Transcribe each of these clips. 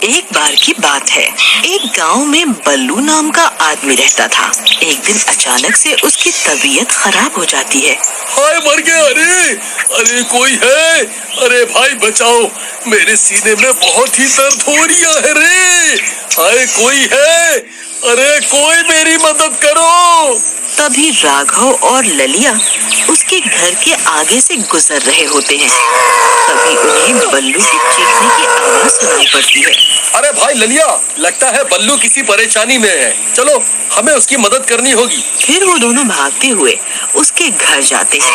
एक बार की बात है। एक गांव में बल्लू नाम का आदमी रहता था। एक दिन अचानक से उसकी तबीयत खराब हो जाती है। हाय मर गया। अरे कोई है? अरे भाई बचाओ, मेरे सीने में बहुत ही दर्द हो रही है रे। हाय कोई है? अरे कोई मेरी मदद करो। तभी राघव और ललिया उसके घर के आगे से गुजर रहे होते हैं। तभी उन्हें बल्लू के चीखने की आवाज सुनाई पड़ती है। अरे भाई ललिया, लगता है बल्लू किसी परेशानी में है। चलो हमें उसकी मदद करनी होगी। फिर वो दोनों भागते हुए उसके घर जाते हैं।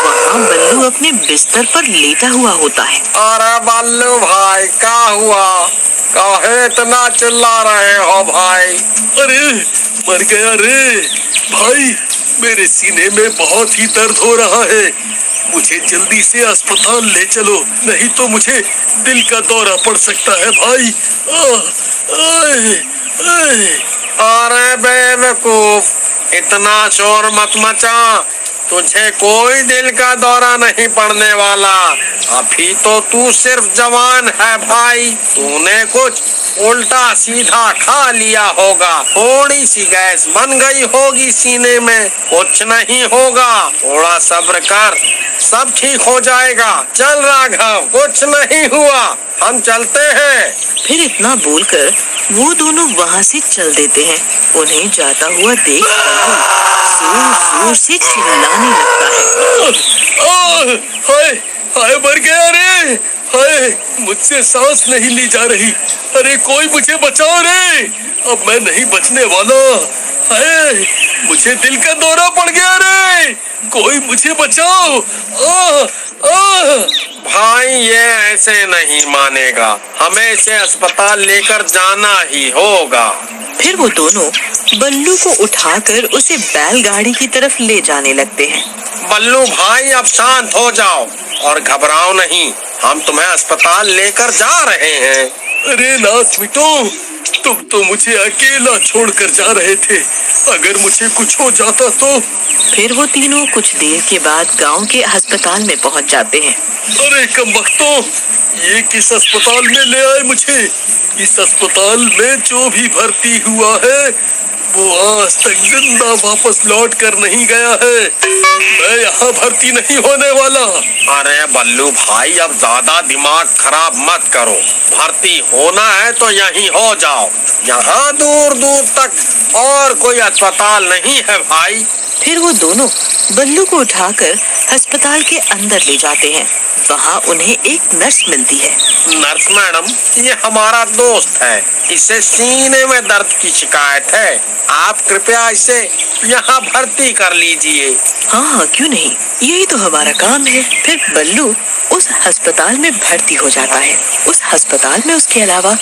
वहाँ बल्लू अपने बिस्तर पर लेटा हुआ होता है। अरे बल्लू भाई, क्या हुआ? काहे इतना चिल्ला रहे हो भाई? अरे मर गया रे भाई, मेरे सीने में बहुत ही दर्द हो रहा है। मुझे जल्दी से अस्पताल ले चलो, नहीं तो मुझे दिल का दौरा पड़ सकता है भाई। अरे बेवकूफ, इतना शोर मत मचा। तुझे कोई दिल का दौरा नहीं पड़ने वाला। अभी तो तू सिर्फ जवान है भाई। तूने कुछ उल्टा सीधा खा लिया होगा, थोड़ी सी गैस बन गई होगी सीने में। कुछ नहीं होगा, थोड़ा सब्र कर, सब ठीक हो जाएगा। चल राघव, कुछ नहीं हुआ, हम चलते हैं। फिर इतना बोलकर वो दोनों वहाँ से चल देते हैं। उन्हें जाता हुआ देख जोर जोर से चिल्लाने लगता है। हाय हाय मर गया रे। हाय मुझसे सांस नहीं ली जा रही। अरे कोई मुझे बचाओ रे, अब मैं नहीं बचने वाला। हाय मुझे दिल का दौरा पड़ गया रे, कोई मुझे बचाओ। भाई ये ऐसे नहीं मानेगा, हमें इसे अस्पताल लेकर जाना ही होगा। फिर वो दोनों बल्लू को उठाकर उसे बैलगाड़ी की तरफ ले जाने लगते हैं। बल्लू भाई अब शांत हो जाओ और घबराओ नहीं, हम तुम्हें अस्पताल लेकर जा रहे हैं। अरे नास मिटो, तुम तो मुझे अकेला छोड़कर जा रहे थे। अगर मुझे कुछ हो जाता तो? फिर वो तीनों कुछ देर के बाद गांव के अस्पताल में पहुंच जाते हैं। अरे कमबख्तों, ये किस अस्पताल में ले आए मुझे? इस अस्पताल में जो भी भर्ती हुआ है वो आज तक जिंदा वापस लौट कर नहीं गया है। मैं यहाँ भर्ती नहीं होने वाला। अरे बल्लू भाई, अब ज्यादा दिमाग खराब मत करो। भर्ती होना है तो यहीं हो जाओ, यहाँ दूर दूर तक और कोई अस्पताल नहीं है भाई। फिर वो दोनों बल्लू को उठाकर अस्पताल के अंदर ले जाते हैं। वहाँ उन्हें एक नर्स मिलती है। नर्स मैडम, ये हमारा दोस्त है, इसे सीने में दर्द की शिकायत है। आप कृपया इसे यहाँ भर्ती कर लीजिए। हाँ, क्यों नहीं, यही तो हमारा काम है। फिर बल्लू उस अस्पताल में भर्ती हो जाता है। उस अस्पताल में उसके अलावा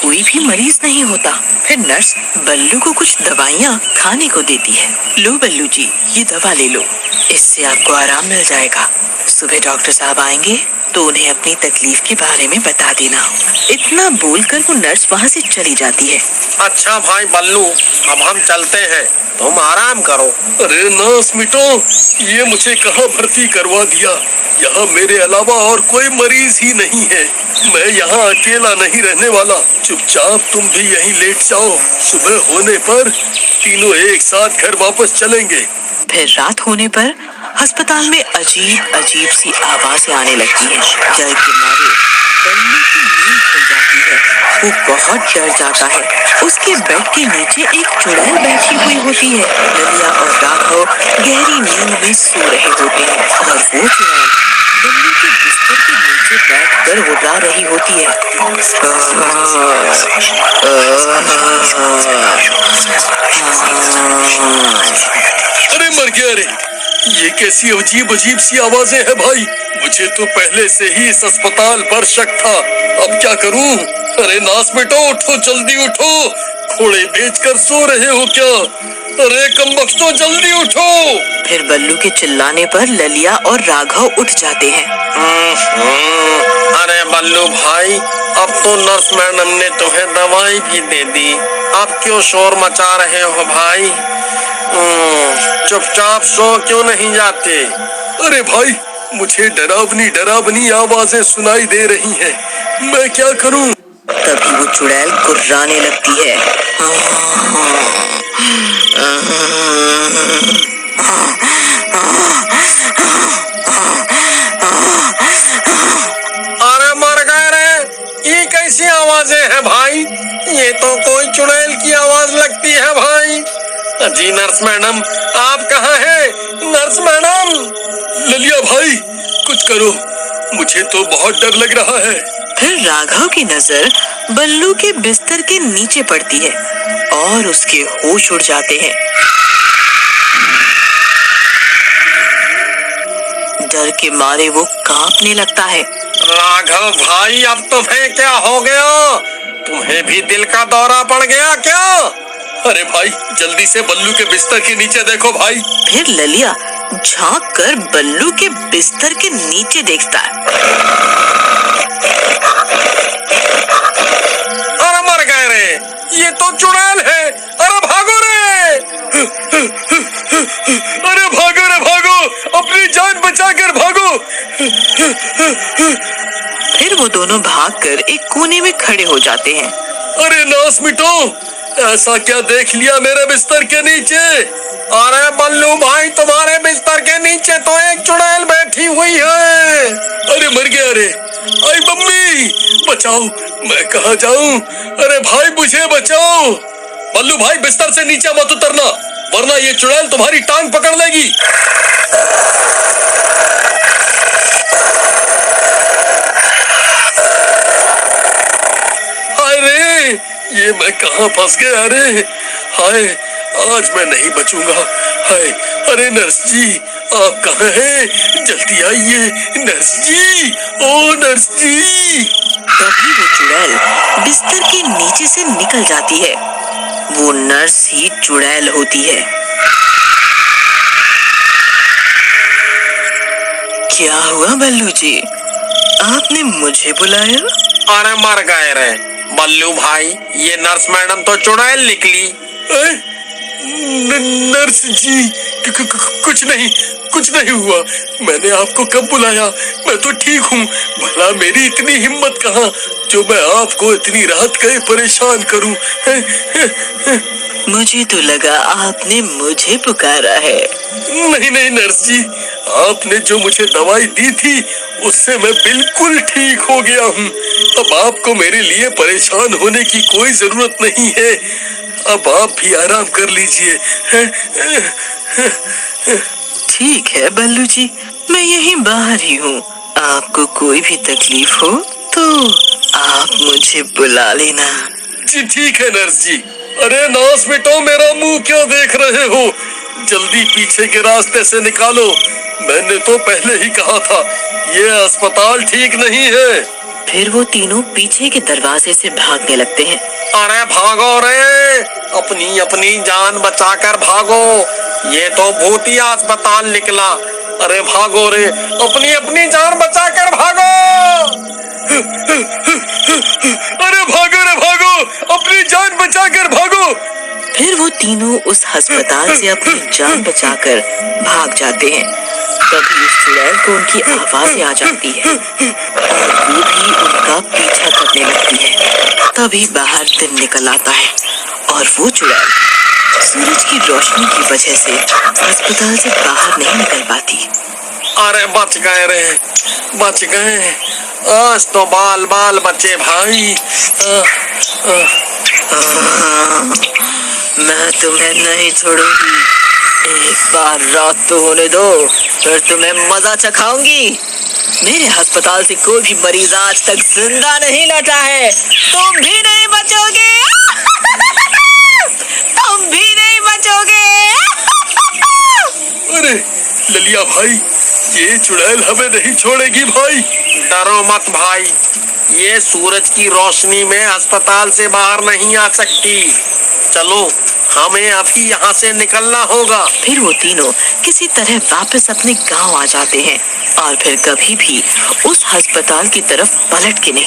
कोई भी मरीज नहीं होता। फिर नर्स बल्लू को कुछ दवाइयाँ खाने को देती है। लो बल्लू जी, ये दवा ले लो, इससे आपको आराम मिल जाएगा। सुबह डॉक्टर साहब आएंगे तो उन्हें अपनी तकलीफ के बारे में बता देना। इतना बोलकर वो नर्स वहाँ से चली जाती है। अच्छा भाई बल्लू, अब हम चलते हैं, तुम आराम करो। अरे नर्स मिटो, ये मुझे कहाँ भर्ती करवा दिया? यहाँ मेरे अलावा और कोई मरीज ही नहीं है। मैं यहाँ अकेला नहीं रहने वाला। चुपचाप तुम भी यहीं लेट जाओ, सुबह होने पर तीनों एक साथ घर वापस चलेंगे। फिर रात होने पर अस्पताल में अजीब अजीब सी आवाजें आने लगती हैं। डर के मारे बल्लू की नींद खुल जाती है। वो बहुत डर जाता है। उसके बेड के नीचे एक चुड़ैल बैठी हुई होती है। ललिया और राघव गहरी नींद में सो रहे होते हैं और वो चुड़ैल बल्लू के बिस्तर के नीचे बैठकर उड़ा रही होती है। अरे मर गया रे, ये कैसी अजीब अजीब सी आवाजें हैं भाई? मुझे तो पहले से ही इस अस्पताल पर शक था, अब क्या करूं? अरे नास बेटो, उठो, जल्दी उठो, घोड़े बेचकर सो रहे हो क्या? अरे कमबख्तों, जल्दी उठो। फिर बल्लू के चिल्लाने पर ललिया और राघव उठ जाते हैं। अरे बल्लू भाई, अब तो नर्स मैडम ने तुम्हें दवाई भी दे दी, अब क्यों शोर मचा रहे हो भाई? चुपचाप सो क्यों नहीं जाते? अरे भाई, मुझे डरावनी डरावनी आवाजें सुनाई दे रही हैं, मैं क्या करूं? तभी वो चुड़ैल गुर्राने लगती है। अरे मर गए रे, ये कैसी आवाजें हैं भाई? ये तो कोई चुड़ैल की आवाज लगती है भाई। जी नर्स मैडम, आप कहाँ हैं? Nurse madam. ललिया भाई, कुछ करो, मुझे तो बहुत डर लग रहा है। फिर राघव की नजर बल्लू के बिस्तर के नीचे पड़ती है और उसके होश उड़ जाते हैं। डर के मारे वो कांपने लगता है। राघव भाई, अब तुम्हें क्या हो गया? तुम्हें भी दिल का दौरा पड़ गया क्या? अरे भाई, जल्दी से बल्लू के बिस्तर के नीचे देखो भाई। फिर ललिया झांक कर बल्लू के बिस्तर के नीचे देखता है। अरे मर गए रे, ये तो चुड़ैल है। अरे भागो रे! अरे भागो रे भागो, अपनी जान बचाकर भागो। फिर वो दोनों भागकर एक कोने में खड़े हो जाते हैं। अरे नास मिटो, ऐसा क्या देख लिया मेरे बिस्तर के नीचे? अरे बल्लू भाई, तुम्हारे बिस्तर के नीचे तो एक चुड़ैल बैठी हुई है। अरे मर गया रे। आई मम्मी, बचाओ, मैं कहाँ जाऊं? अरे भाई मुझे बचाओ। बल्लू भाई, बिस्तर से नीचे मत उतरना, वरना ये चुड़ैल तुम्हारी टांग पकड़ लेगी। हाय रे, ये मैं कहाँ फंस गया रे? हाय, आज मैं नहीं बचूंगा। हाय, अरे नर्स जी, आप कहाँ हैं? जल्दी आइए नर्स जी, ओ नर्स जी। तभी वो चुड़ैल बिस्तर के नीचे से निकल जाती है। वो नर्स ही चुड़ैल होती है। क्या हुआ बल्लू जी, आपने मुझे बुलाया? अरे मर गए रे बल्लू भाई, ये नर्स मैडम तो चुड़ैल निकली। नर्स जी, कुछ नहीं हुआ। मैंने आपको कब बुलाया? मैं तो ठीक हूँ। भला मेरी इतनी हिम्मत कहाँ जो मैं आपको इतनी रात गए परेशान करूँ। मुझे तो लगा आपने मुझे पुकारा है। नहीं नर्स जी, आपने जो मुझे दवाई दी थी उससे मैं बिल्कुल ठीक हो गया हूँ। अब आपको मेरे लिए परेशान होने की कोई जरूरत नहीं है। अब आप भी आराम कर लीजिए। ठीक है बल्लू जी, मैं यहीं बाहर ही हूँ। आपको कोई भी तकलीफ हो तो आप मुझे बुला लेना। जी ठीक है नर्स जी। अरे नास बेटो, मेरा मुंह क्यों देख रहे हो? जल्दी पीछे के रास्ते से निकालो। मैंने तो पहले ही कहा था, ये अस्पताल ठीक नहीं है। फिर वो तीनों पीछे के दरवाजे से भागने लगते हैं। अरे भागो रे, अपनी अपनी जान बचाकर भागो। ये तो भूतिया अस्पताल निकला। अरे भागो रे, अपनी अपनी जान बचाकर भागो। अरे भागो रे भागो, अपनी जान बचाकर भागो। फिर वो तीनों उस अस्पताल से अपनी जान बचाकर भाग जाते हैं। तभी उस चुड़ैल को उनकी आवाजें आ जाती है और वो भी उनका पीछा करने लगती है। तभी बाहर दिन निकल आता है और वो चुड़ैल सूरज की रोशनी की वजह से अस्पताल से बाहर नहीं निकल पाती। अरे बच गए रे, बच गए। आज तो बाल बाल बचे भाई। मैं तुम्हें नहीं छोड़ूंगी। एक बार रात तो होने दो, फिर तुम्हें मजा चखाऊंगी। मेरे अस्पताल से कोई भी मरीज आज तक जिंदा नहीं लौटा है। तुम भी नहीं बचोगे। तुम भी नहीं बचोगे। अरे ललिया भाई, ये चुड़ैल हमें नहीं छोड़ेगी भाई। डरो मत भाई, ये सूरज की रोशनी में अस्पताल से बाहर नहीं आ सकती। चलो, हमें अभी यहाँ से निकलना होगा। फिर वो तीनों किसी तरह वापस अपने गांव आ जाते हैं और फिर कभी भी उस अस्पताल की तरफ पलट के नहीं